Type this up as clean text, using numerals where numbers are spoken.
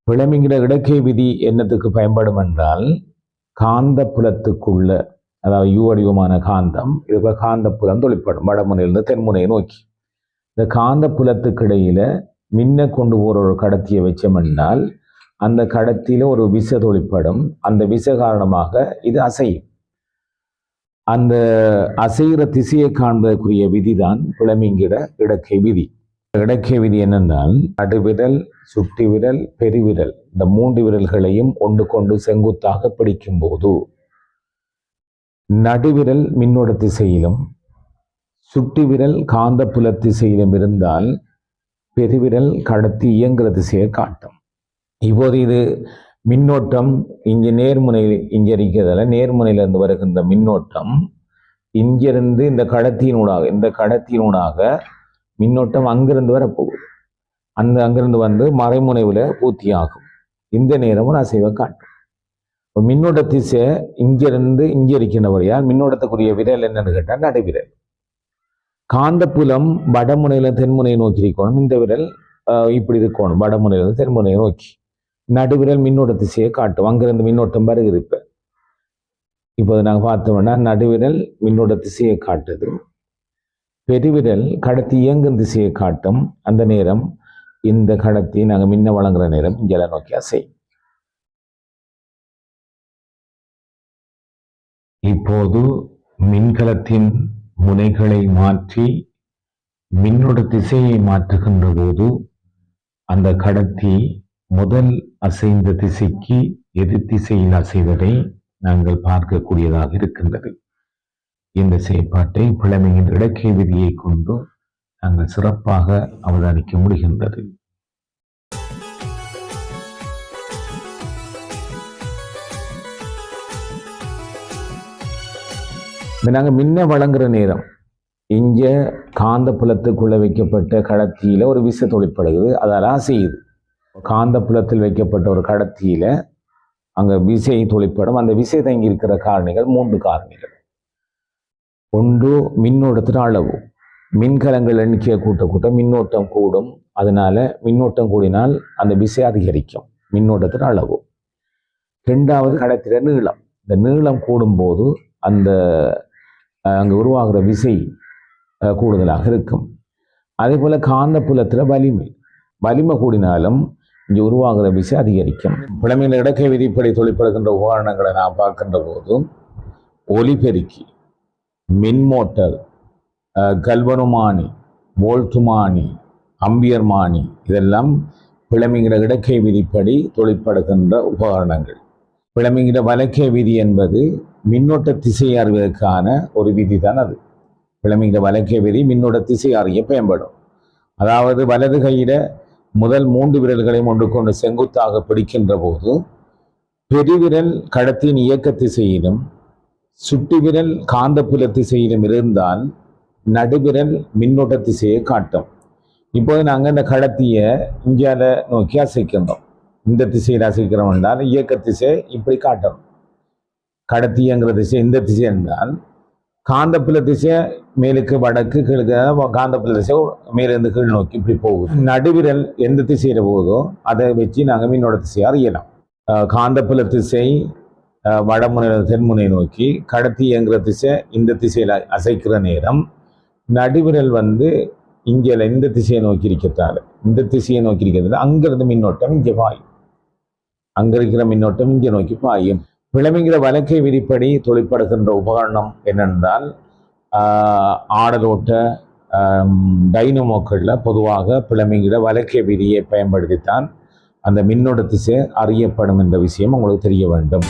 பிளமிங்கிற இடக்கை விதி என்னத்துக்கு பயன்படும் என்றால், காந்த புலத்துக்குள்ள, அதாவது யூ வடிவமான காந்தம், இது காந்த புலம் தொழிற்படும் வடமுனையிலிருந்து தென்முனையை நோக்கி. இந்த காந்த புலத்துக்கு இடையில மின்ன கொண்டு போகிற ஒரு கடத்தியை வச்சோம் என்றால், அந்த கடத்தியில ஒரு விச தொழிற்படும். அந்த விச காரணமாக இது அசையும். அந்த அசைகிற திசையை காண்பதற்குரிய விதிதான் பிளமிங்கிற இடக்கை விதி. இடக்கை விதி என்னென்றால், நடுவிரல், சுட்டி விரல், பெருவிரல், இந்த 3 விரல்களையும் ஒன்று கொண்டு செங்குத்தாக பிடிக்கும் போது நடுவிரல் மின்னோட திசையிலும் சுட்டி விரல் காந்த புல திசையிலும் இருந்தால் பெருவிரல் கடத்தி இயங்குற திசையை காட்டும். இப்போது இது மின்னோட்டம் இங்கே நேர்முனையில் இங்கே இருக்கிறதால நேர்முனையிலிருந்து வருகின்ற மின்னோட்டம் இங்கிருந்து இந்த கடத்தியினூடாக மின்னோட்டம் அங்கிருந்து வரப்போகுது. அங்கிருந்து வந்து மறைமுனைவில் பூர்த்தி ஆகும். இந்த நேரமும் அசைவை காட்டும். மின்னோட்ட திசை இங்கிருந்து இங்கே இருக்கின்றவரையால் மின்னோட்டத்துக்குரிய விரல் என்னன்னு கேட்டால் நடுவிரல். காந்தப்புலம் வடமுனையில தென்முனையை நோக்கி இருக்கணும். இந்த விரல் இப்படி இருக்கணும், வடமுனையில தென்முனையை நோக்கி. நடுவிரல் மின்னோட்ட திசையை காட்டும். அங்கிருந்து மின்னோட்டம் வருகிறது. இப்போ நாங்கள் பார்த்தோம்னா நடுவிரல் மின்னோட்ட திசையை காட்டுது, பெருவிரல் கடத்தி இயங்கும் திசையை காட்டும். அந்த நேரம் இந்த கடத்தி நாங்கள் மின்ன வழங்குற நேரம் இங்கே நோக்கி அசையும். இப்போது மின்கலத்தின் முனைகளை மாற்றி மின்னோட திசையை மாற்றுகின்ற போது அந்த கடத்தி முதல் அசைந்த திசைக்கு எதிர் திசையில் அசைவதை நாங்கள் பார்க்கக்கூடியதாக இருக்கின்றது. இந்த செயற்பாட்டை பிளமிங்கின் இடக்கை விதியை கொண்டு நாங்கள் சிறப்பாக அவதானிக்க முடிகின்றது. நாங்கள் மின்ன வழங்குற நேரம் இங்க காந்த புலத்துக்குள்ள வைக்கப்பட்ட கடத்தியில ஒரு விசை தொழிற்படுகிறது, அதெல்லாம் செய்யுது. காந்த புலத்தில் வைக்கப்பட்ட ஒரு கடத்தியில அங்க விசை தொழிற்படும். அந்த விசை தங்கி இருக்கிற காரணிகள் 3 காரணிகள். ஒன்று மின்னோட்டத்தின் அளவு. மின்கலங்கள் எண்ணிக்கையை கூட்ட மின்னோட்டம் கூடும். அதனால மின்னோட்டம் கூடினால் அந்த விசை அதிகரிக்கும், மின்னோட்டத்தின் அளவு. 2வது கடத்தில நீளம். இந்த நீளம் கூடும்போது அந்த அங்கே உருவாகிற விசை கூடுதலாக இருக்கும். அதே போல காந்த புலத்தில் வலிமை கூடினாலும் இங்கே உருவாகிற விசை அதிகரிக்கும். பிளமிங்கிற இடக்கை விதிப்படி தொழிற்படுகின்ற உபகரணங்களை நாம் பார்க்கின்ற போதும் ஒலிபெருக்கி, மின்மோட்டர், கல்வனுமானி, வோல்ட்டுமானி, அம்பியர்மானி, இதெல்லாம் பிளமிங்கிற இடக்கை விதிப்படி தொழிற்படுகின்ற உபகரணங்கள். பிளமிங்கிற வலக்கை விதி என்பது மின்னோட்ட திசையை அறிவதற்கான ஒரு விதி தான். அது பிளமிங்கிற வலக்கை விதி மின்னோட்ட திசை அறிய பயன்படும். அதாவது வலது கையில முதல் 3 விரல்களையும் ஒன்று கொண்டு செங்குத்தாக பிடிக்கின்ற போது பெருவிரல் கடத்தின் இயக்க திசையிலும் சுட்டி விரல் காந்தப்புல திசையிலும் இருந்தால் நடுவிரல் மின்னோட்ட திசையை காட்டும். இப்போது நாங்கள் இந்த கடத்தியை இந்தியால நோக்கி அசைக்கின்றோம். இந்த திசையில் அசைக்கிறோம் என்றால் இயக்க திசை இப்படி காட்டணும். கடத்தியங்கிற திசை இந்த திசை என்றால் காந்தப்புல திசை மேலுக்கு வடக்கு, கீழுக்கு காந்தப்புல திசை மேலிருந்து கீழ் நோக்கி இப்படி போகுது. நடுவிரல் எந்த திசையில போகுதோ அதை வச்சு நாங்கள் மின்னோட திசையை அறியலாம். காந்தப்புல திசை வடமுனையில தென்முனை நோக்கி, கடத்தியங்கிற திசை இந்த திசையில அசைக்கிற நேரம் நடுவிரல் இங்கே இந்த திசையை நோக்கி இருக்கிறதால, இந்த திசையை நோக்கி இருக்கிறது அங்கிருந்து மின்னோட்டம் இங்கே பாயும், அங்க இருக்கிற மின்னோட்டம் இங்கே நோக்கி பாயும். பிளமிங்கிற வலக்கை விதிப்படி தொழிற்படுகின்ற உபகரணம் என்னென்றால் ஆடலோட்ட டைனமோக்களில் பொதுவாக பிளமிங்கிற வலக்கை விதியை பயன்படுத்தித்தான் அந்த மின்னோட்ட திசை அறியப்படும் என்ற விஷயம் உங்களுக்கு தெரிய வேண்டும்.